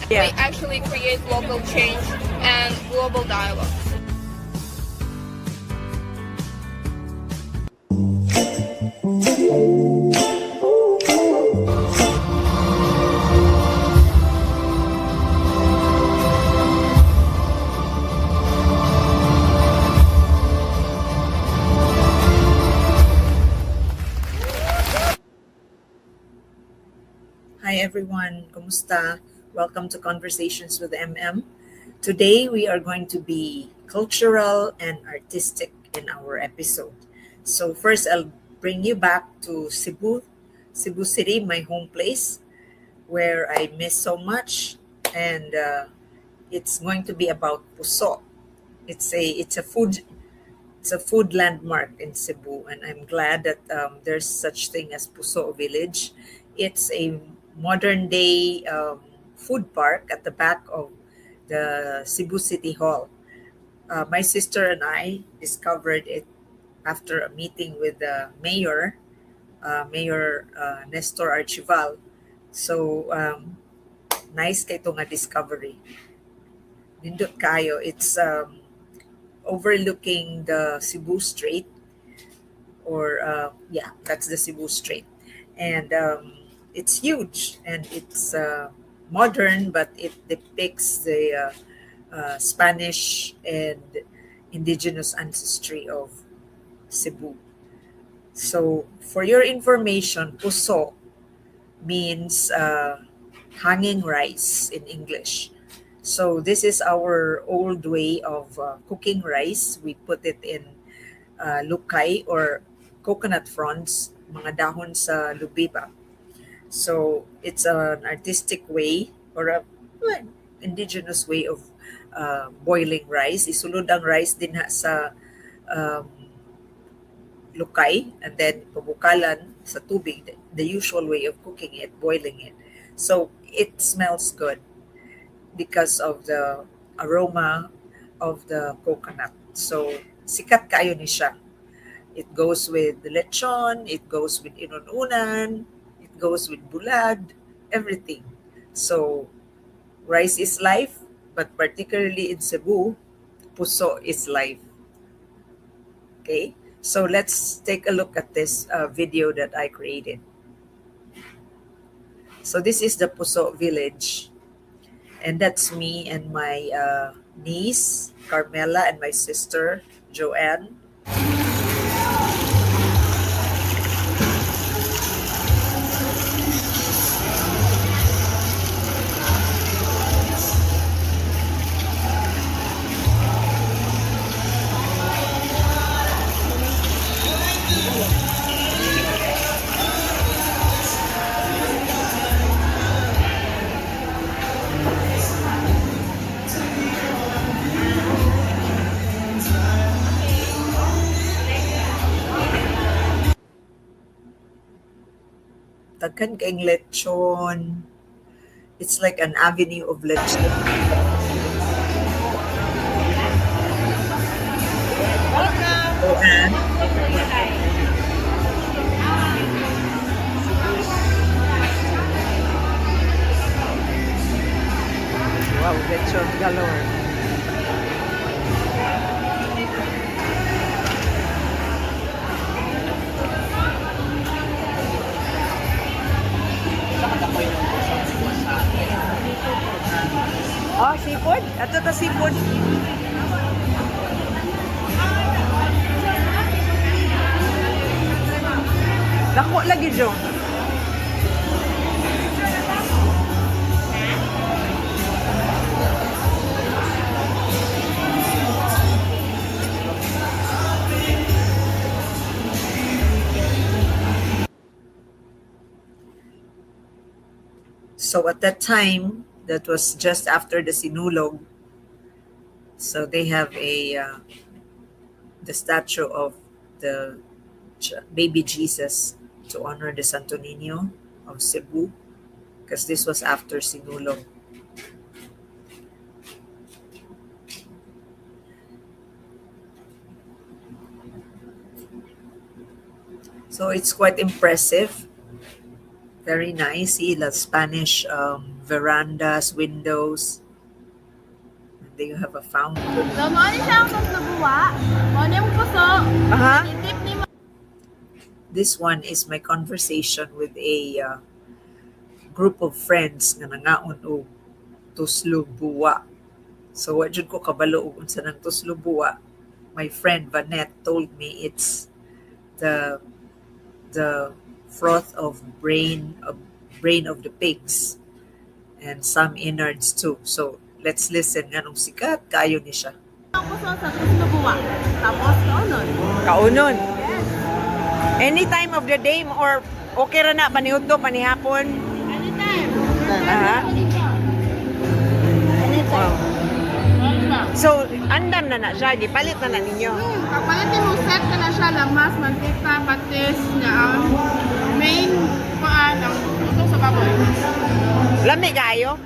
We actually create local change and global dialogue. Hi everyone, kumusta? Welcome to Conversations with MM. Today we are going to be cultural and artistic in our episode. So first I'll bring you back to Cebu City, my home place, where I miss so much, and it's going to be about Puso. It's a food landmark in Cebu, and I'm glad that there's such thing as Puso Village. It's a modern day food park at the back of the Cebu City Hall. My sister and I discovered it after a meeting with the mayor, Mayor Nestor Archival. So nice kay ito nga discovery. Nindot kayo. It's overlooking the Cebu Strait, or yeah, that's the Cebu Strait, and it's huge and it's modern, but it depicts the Spanish and indigenous ancestry of Cebu. So, for your information, puso means hanging rice in English. So, this is our old way of cooking rice. We put it in lukay or coconut fronds, mga dahon sa lubiba. So it's an artistic way or a well, indigenous way of boiling rice. Isulod ang rice din sa um, lukay and then pabukalan sa tubig, the usual way of cooking it, boiling it. So it smells good because of the aroma of the coconut. So sikat kayo ni siya. It goes with lechon, it goes with inununan, it goes with bulad, everything. So, rice is life, but particularly in Cebu, puso is life. Okay? So, let's take a look at this video that I created. So, this is the Puso Village. And that's me and my niece, Carmela, and my sister, Joanne. Daghan kaing lechon. It's like an avenue of lechon. Joanne, wow, lechon galore. Oh, seafood? Ato ta seafood. Dako lagi jo. So at that time, that was just after the Sinulog. So they have the statue of the baby Jesus to honor the Santo Niño of Cebu, because this was after Sinulog. So it's quite impressive. Very nice. See the Spanish verandas, windows. And they have a fountain. So, mo ni siya ang tuslubuwa. Mo ni yung puso. Uh-huh. Itip ni mo. This one is my conversation with a group of friends nga nangaon og tuslubuwa. So what jud ko kabalo og unsa nang tuslubuwa. My friend Vanette told me it's the froth of brain of the pigs and some innards too. So let's listen nganong sikat kayo ni siya. Ang puso sa tuslubuwa. Tapos kaunon. Kaunon. Yes. Any time of the day or okay ra na panihudto panihapon. Anytime. Aha. Anytime. So andam na siya, gipalit na ninyo. Kapalitin mo set ka na siya, lamas, mantika, patis, na ang main paan ang ito sa baboy. Lami kayo?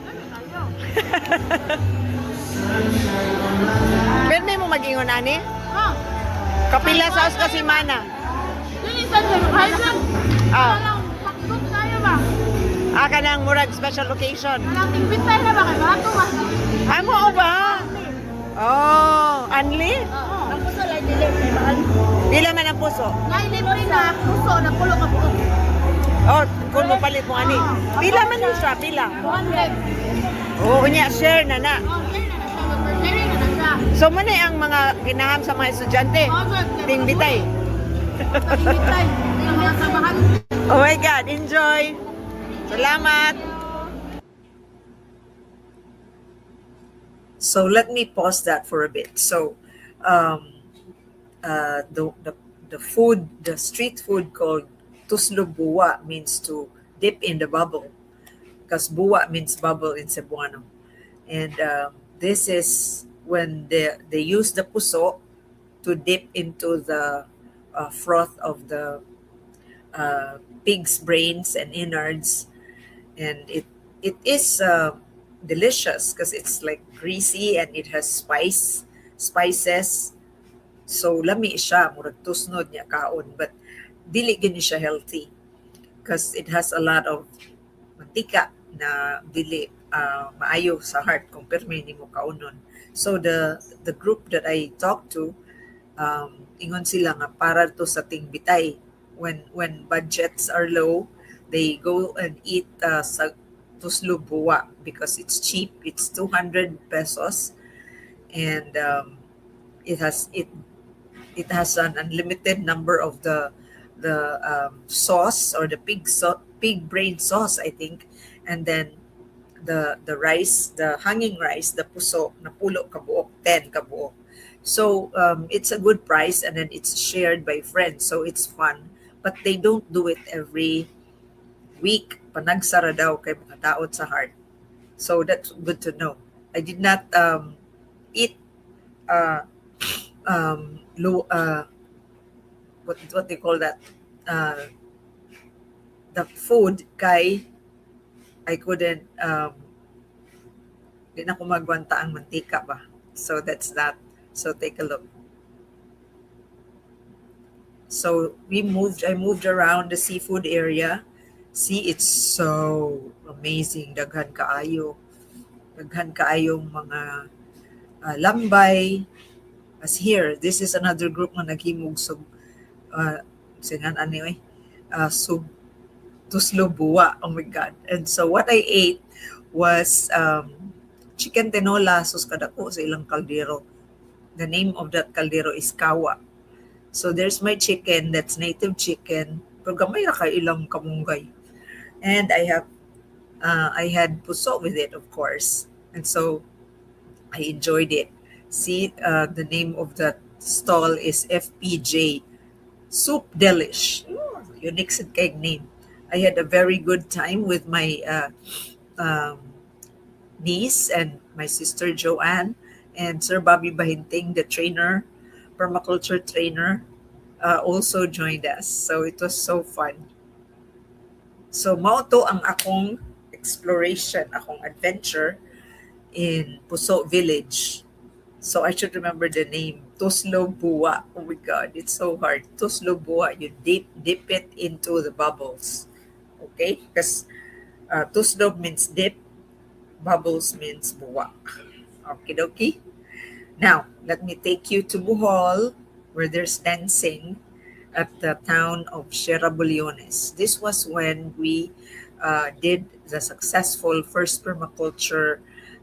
Pwede mo mag-ingon ani? Oh, Kapila sa kasi mana. yun isa dyan. Kahit lang, Ah. walang pakbot tayo ba? Aka ng murag special location. Walang tigbit tayo na ba? Kaya barato ba? Amo ba? Oh, anli? Oo. Ang puso lang dilim, may mahal. Pila man ang puso? Libre na puso, na pulo ka puso. Oh, kung mo palit mo ani. Pila man yun siya, pila. 200. Oo, niya share na na. Oh, share na na siya. Mag-share na na siya. So mo na ang mga kinaham sa mga estudyante. Oh, good. Ting bitay. Tigbit tayo. Yung mga sabahan. Oh my God, enjoy. Salamat. So let me pause that for a bit. So the food, the street food called tuslubuwa means to dip in the bubble, because buwa means bubble in Cebuano. And this is when they use the puso to dip into the froth of the pig's brains and innards, and it is delicious because it's like greasy and it has spices. So lami siya, murag tusnod niya kaon, but dili gini siya healthy because it has a lot of mantika na dili maayo sa heart kung permi nimo kaunon. So the group that I talked to, ingon sila nga para to sa ting bitay. When budgets are low, they go and eat sa tuslubuwa because it's cheap. It's 200 pesos, and it has an unlimited number of the sauce, or the pig brain sauce, I think, and then the rice, the hanging rice, the puso na pulo kabuok, 10 kabuok. So it's a good price, and then it's shared by friends, so it's fun. But they don't do it every week. Panagsara daw kay mga daot sa heart. So that's good to know. I did not eat what they call that, the food kay I couldn't di na ko magwanta ang mantika ba. So that's that. So take a look. So I moved around the seafood area. See, it's so amazing. Daghan kaayong mga lambay. As here, this is another group na naghimog sub anyway, sub tuslubuwa. Oh my God. And so what I ate was chicken tinola sus kadako sa ilang kaldero. The name of that kaldero is kawa. So there's my chicken, that's native chicken. Pero gamay ra kay ilang kamunggay. And I had puso with it, of course. And so I enjoyed it. See, the name of that stall is FPJ, Soup Delish. Unique sa keg name. I had a very good time with my niece and my sister Joanne, and Sir Bobby Bahinting, the trainer, permaculture trainer, also joined us. So it was so fun. So mao to ang akong exploration, akong adventure in Puso Village. So I should remember the name, Tuslubuwa. Oh my God, it's so hard. Tuslubuwa, you dip it into the bubbles. Okay? Because tuslob means dip, Bubbles means buwak. Okie dokie. Now, let me take you to Bohol, where there's dancing at the town of Sierra-Buliones. This was when we did the successful first permaculture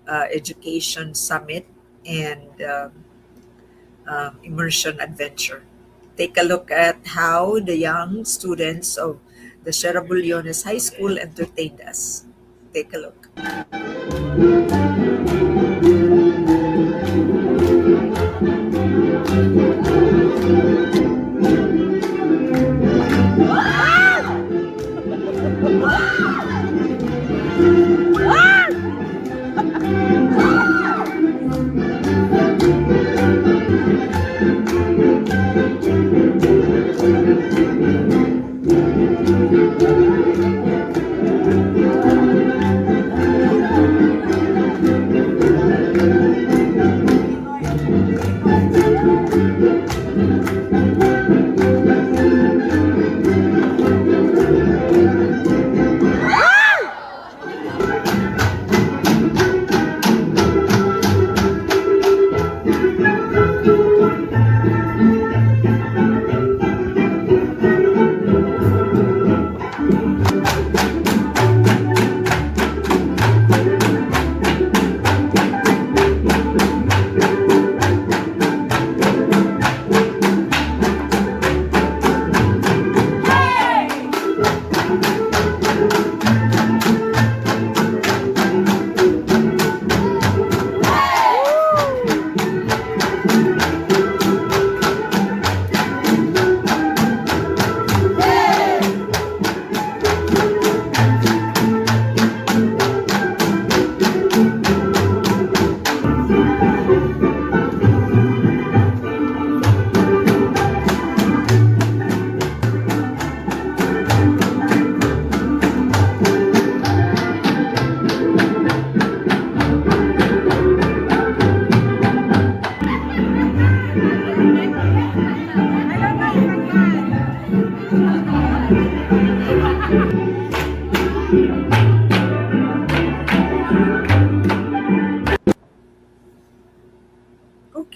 education summit and immersion adventure. Take a look at how the young students of the Sierra-Buliones High School entertained us. Take a look.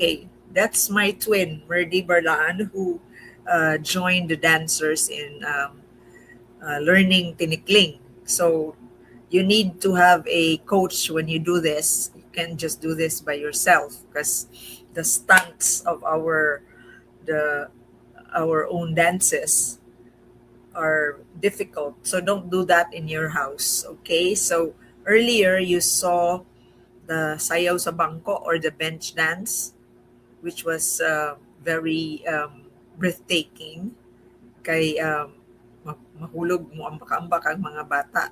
Okay, that's my twin, Merdi Barlaan, who joined the dancers in learning tinikling. So you need to have a coach when you do this. You can't just do this by yourself because the stunts of the our own dances are difficult. So don't do that in your house. Okay. So earlier you saw the sayaw sa bangko or the bench dance, which was very breathtaking. Kay mahulog mo ambak-ambak ang mga bata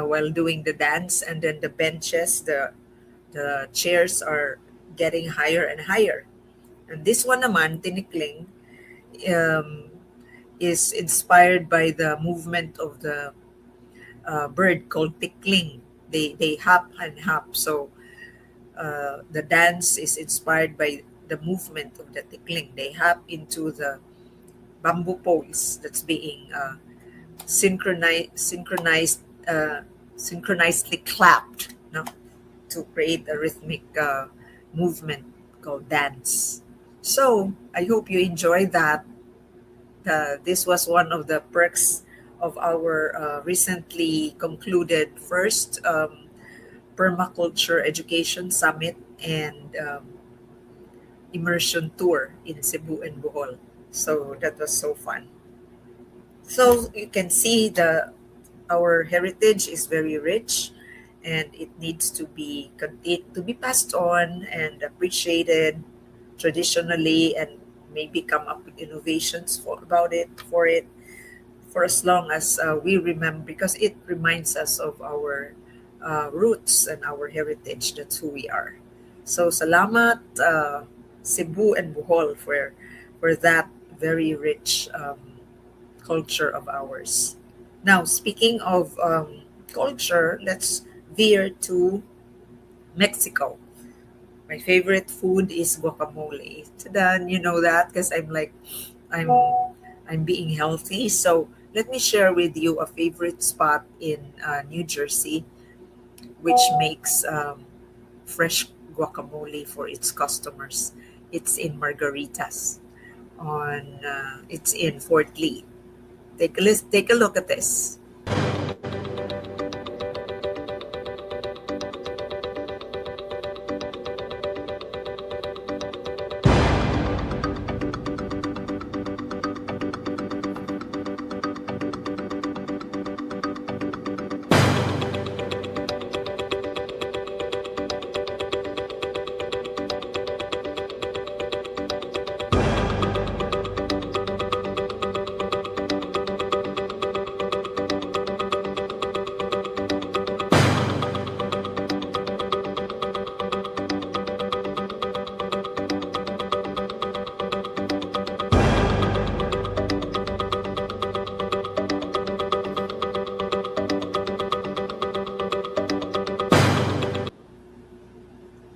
while doing the dance, and then the benches, the chairs are getting higher and higher. And this one naman, tinikling, um, is inspired by the movement of the bird called tickling. They hop and hop. So the dance is inspired by the movement of the tickling. They hop into the bamboo poles that's being synchronized, synchronizedly clapped, no, to create a rhythmic movement called dance. So I hope you enjoyed that. This was one of the perks of our recently concluded first permaculture education summit and immersion tour in Cebu and Bohol. So that was so fun. So you can see our heritage is very rich, and it needs to be to be passed on and appreciated traditionally, and maybe come up with innovations for it for as long as we remember, because it reminds us of our roots and our heritage. That's who we are. So salamat, Cebu and Bohol, for that very rich culture of ours. Now, speaking of culture, let's veer to Mexico. My favorite food is guacamole. Tadan, you know that because I'm I'm being healthy. So let me share with you a favorite spot in New Jersey. which makes fresh guacamole for its customers. It's in Margaritas. It's in Fort Lee. Take a look at this.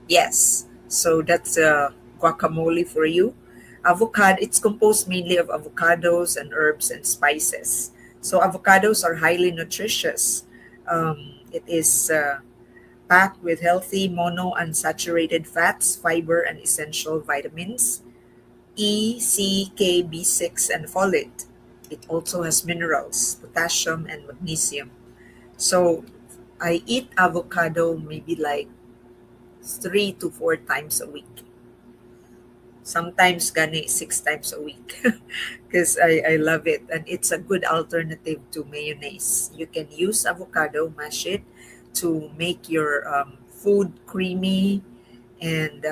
Yes, so that's guacamole for you. Avocado, it's composed mainly of avocados and herbs and spices. So avocados are highly nutritious. It is packed with healthy monounsaturated fats, fiber, and essential vitamins E, C, K, B6, and folate. It also has minerals, potassium, and magnesium. So I eat avocado maybe like 3 to 4 times a week. Sometimes gani 6 times a week because I love it, and it's a good alternative to mayonnaise. You can use avocado, mash it to make your food creamy, and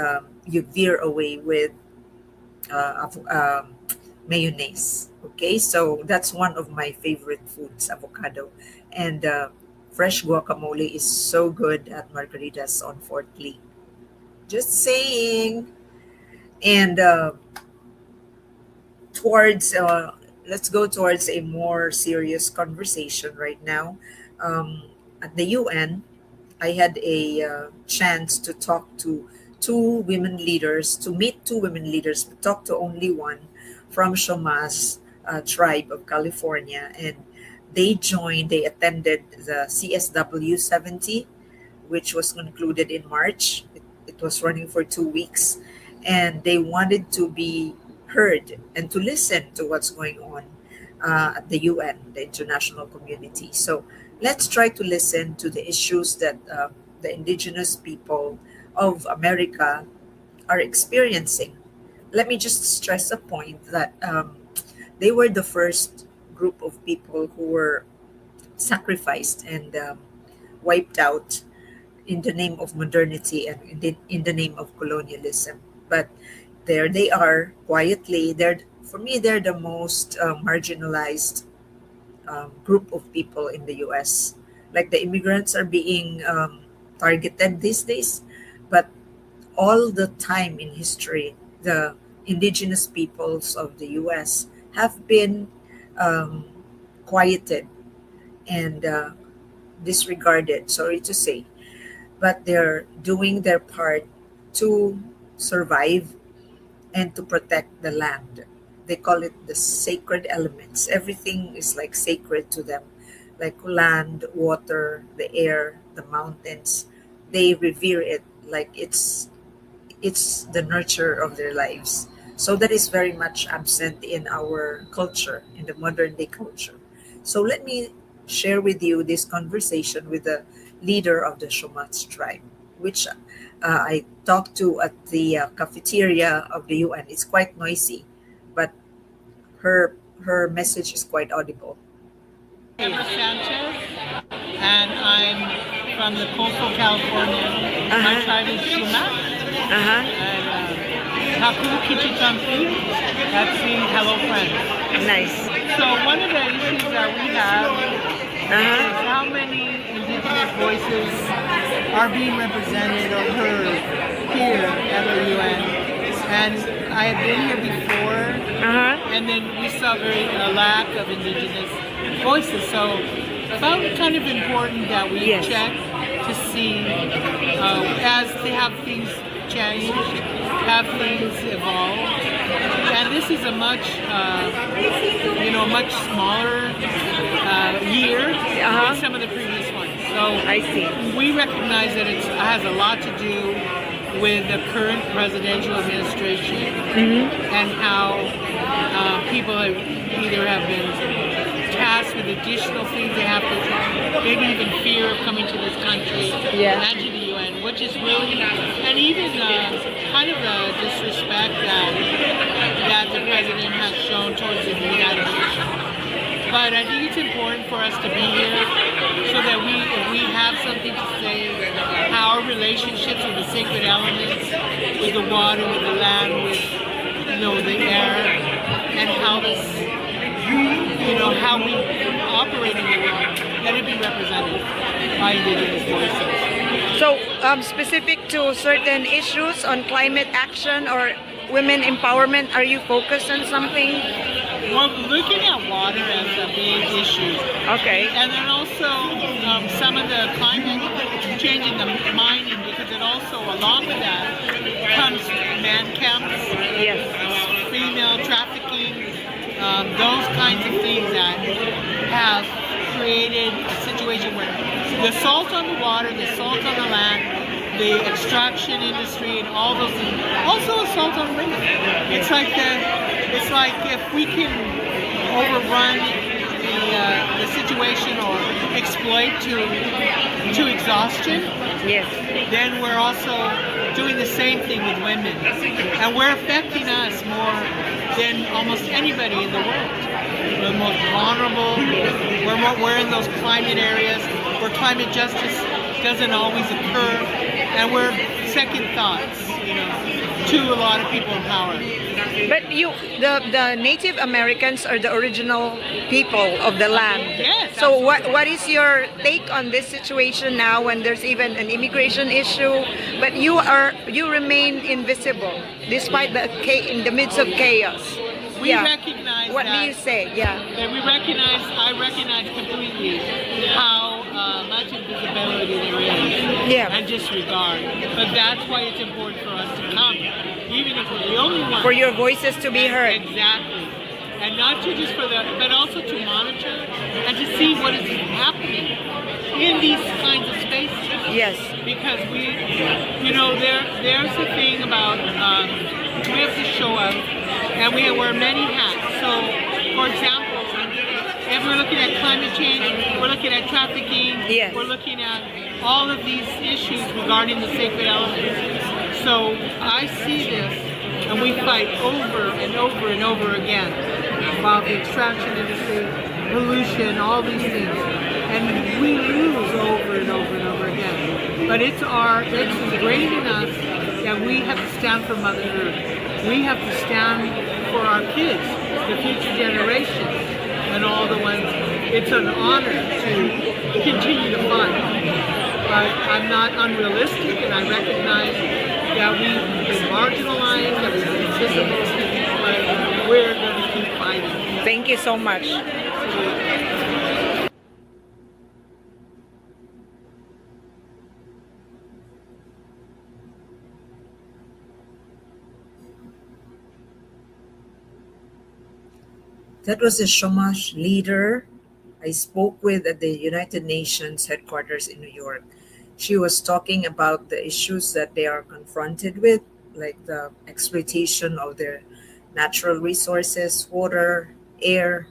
you veer away with mayonnaise. Okay, so that's one of my favorite foods, avocado. And fresh guacamole is so good at Margaritas on Fort Lee. Just saying. And towards let's go towards a more serious conversation right now. At the UN, I had a chance to talk to meet two women leaders, but talk to only one from Chumash tribe of California, and they attended the CSW 70, which was concluded in March. It was running for 2 weeks, and they wanted to be heard and to listen to what's going on at the UN, the international community. So let's try to listen to the issues that the indigenous people of America are experiencing. Let me just stress a point that they were the first group of people who were sacrificed and wiped out in the name of modernity and in the name of colonialism. But there they are quietly. For me, they're the most marginalized group of people in the US. Like the immigrants are being targeted these days, but all the time in history, the indigenous peoples of the US have been um, quieted and disregarded, sorry to say, but they're doing their part to survive and to protect the land. They call it the sacred elements. Everything is like sacred to them, like land, water, the air, the mountains. They revere it like it's the nurture of their lives. So that is very much absent in our culture, in the modern day culture. So let me share with you this conversation with the leader of the Chumash tribe, which I talked to at the cafeteria of the UN. It's quite noisy, but her message is quite audible. Sanchez, and I'm from the coastal California. My tribe is Chumash, and Haku Kichitampi, that means hello friends. Nice. So one of the issues that we have is how many indigenous voices are being represented or heard here at the UN. And I had been here before, and then we saw a lack of indigenous voices. So I found it kind of important that we Yes. check to see as they have things change, have things evolve. And this is a much smaller year than some of the previous ones. So So I see. we recognize that it has a lot to do with the current presidential administration and how people have been tasked with additional things they have to maybe even fear of coming to this country and to the UN, which is really, and even kind of the disrespect that the president has shown towards the United Nations. But I think it's important for us to be here so that if we have something to say, how our relationships with the sacred elements, with the water, with the land, with the air, and how this, how we operate in the world, let it be represented by Indigenous voices. So, specific to certain issues on climate action or women empowerment, are you focused on something? Well, looking at water as a big issue. Okay. And then also some of the climate change in the mining, because it also, along with that, comes man camps, Yes. female trafficking, those kinds of things that have created a situation where the salt on the water, the salt on the land, the extraction industry, and all those things, also assault on women. It's like if we can overrun the situation or exploit to exhaustion, Yes. then we're also doing the same thing with women, and we're affecting us more than almost anybody in the world. We're the most vulnerable. We're in those climate areas where climate justice doesn't always occur, and we're second thoughts, to a lot of people in power. But the Native Americans are the original people of the land. Yes. So what is your take on this situation now when there's even an immigration issue, but you remain invisible despite in the midst of chaos? We recognize What that, do you say? Yeah. that I recognize completely how much invisibility there is and disregard. But that's why it's important for us to come, even if we're the only ones. For your voices to be heard. Exactly. And not to just but also to monitor and to see what is happening in these kinds of spaces. Yes. Because there's the thing about we have to show up, and we wear many hats. So, for example, if we're looking at climate change, we're looking at trafficking, Yes. we're looking at all of these issues regarding the sacred elements. So I see this, and we fight over and over and over again about the extraction industry, pollution, all these things, and we lose over and over and over again. But it's ingrained in us that we have to stand for Mother Earth. We have to stand for our kids, the future generations, and all the ones. It's an honor to continue to fight. But I'm not unrealistic, and I recognize that we've been marginalized, that we've been invisible, but we're going to keep fighting. Thank you so much. That was a Chumash leader I spoke with at the United Nations headquarters in New York. She was talking about the issues that they are confronted with, like the exploitation of their natural resources, water, air,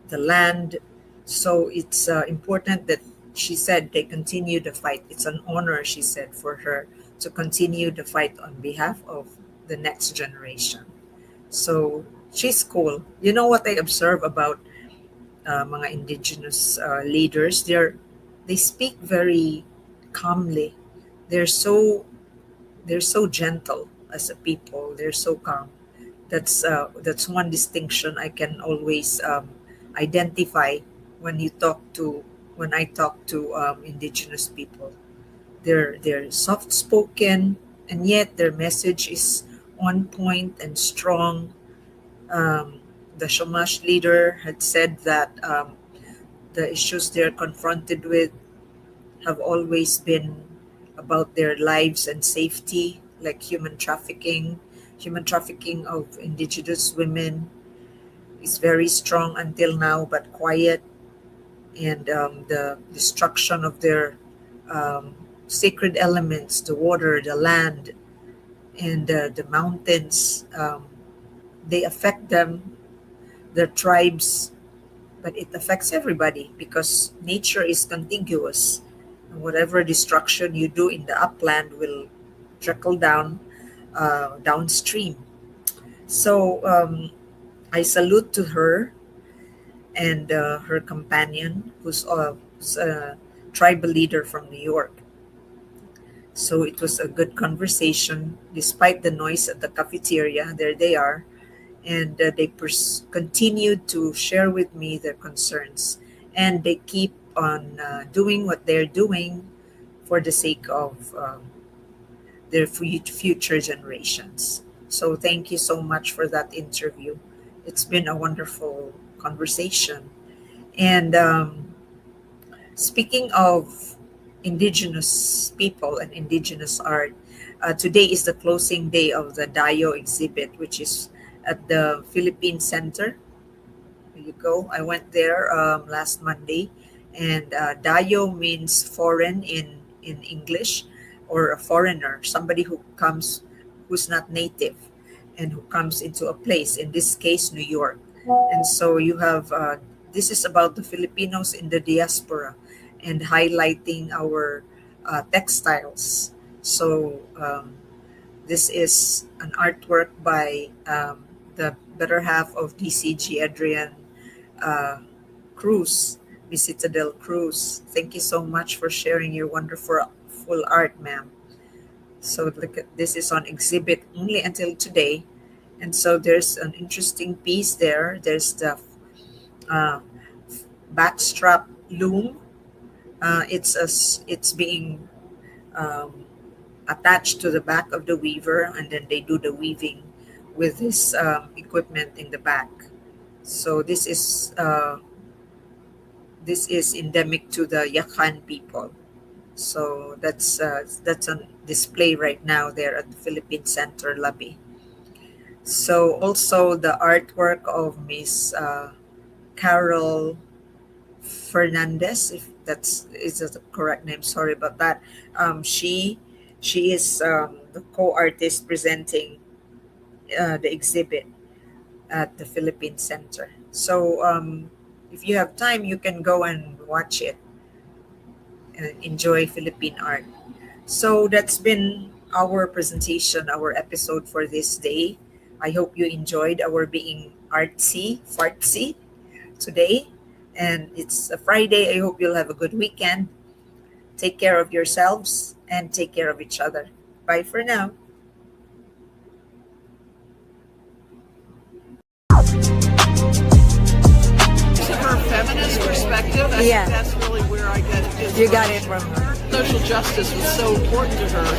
the land. So it's important that she said they continue the fight. It's an honor, she said, for her to continue the fight on behalf of the next generation. So she's cool. You know what I observe about mga indigenous leaders? They speak very calmly. They're so gentle as a people. They're so calm. That's one distinction I can always identify when I talk to indigenous people. They're soft spoken, and yet their message is on point and strong. The Chumash leader had said that the issues they're confronted with have always been about their lives and safety, like human trafficking of indigenous women is very strong until now, but quiet, and the destruction of their sacred elements, the water, the land, and the mountains. They affect them, their tribes, but it affects everybody because nature is contiguous. And whatever destruction you do in the upland will trickle down downstream. So I salute to her and her companion, who's a tribal leader from New York. So it was a good conversation despite the noise at the cafeteria. There they are. And they continued to share with me their concerns. And they keep on doing what they're doing for the sake of their future generations. So thank you so much for that interview. It's been a wonderful conversation. And speaking of indigenous people and indigenous art, today is the closing day of the Dayo exhibit, which is at the Philippine Center. There you go. I went there last Monday, and Dayo means foreign in English, or a foreigner, somebody who's not native and who comes into a place, in this case, New York. And so you have, this is about the Filipinos in the diaspora and highlighting our textiles. So this is an artwork by the better half of DCG, Adrian Cruz, Miss Citadel Cruz. Thank you so much for sharing your wonderful full art, ma'am. So look at this, is on exhibit only until today. And so there's an interesting piece there. There's the backstrap loom. It's being attached to the back of the weaver, and then they do the weaving with this equipment in the back. So this is endemic to the Yakan people. So that's on display right now there at the Philippine Center lobby. So also the artwork of Miss Carol Fernandez, if is the correct name, sorry about that. She is the co-artist presenting the exhibit at the Philippine Center. So if you have time, you can go and watch it and enjoy Philippine art. So that's been our presentation, our episode for this day. I hope you enjoyed our being artsy, fartsy today. And it's a Friday. I hope you'll have a good weekend. Take care of yourselves and take care of each other. Bye for now. Her feminist perspective, I Yeah. think that's really where I get it. You got it from her. Social justice was so important to her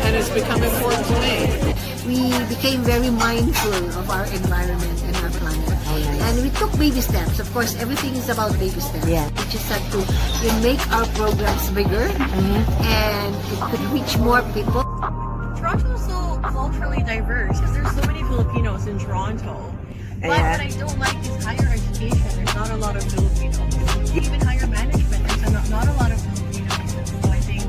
and has become important to me. We became very mindful of our environment and our planet. And we took baby steps. Of course, everything is about baby steps. Yeah. We just had to make our programs bigger and it could reach more people. Toronto is so culturally diverse because there's so many Filipinos in Toronto. But what I don't like is higher education. There's not a lot of Filipinos. Even higher management, there's not a lot of Filipinos. So I think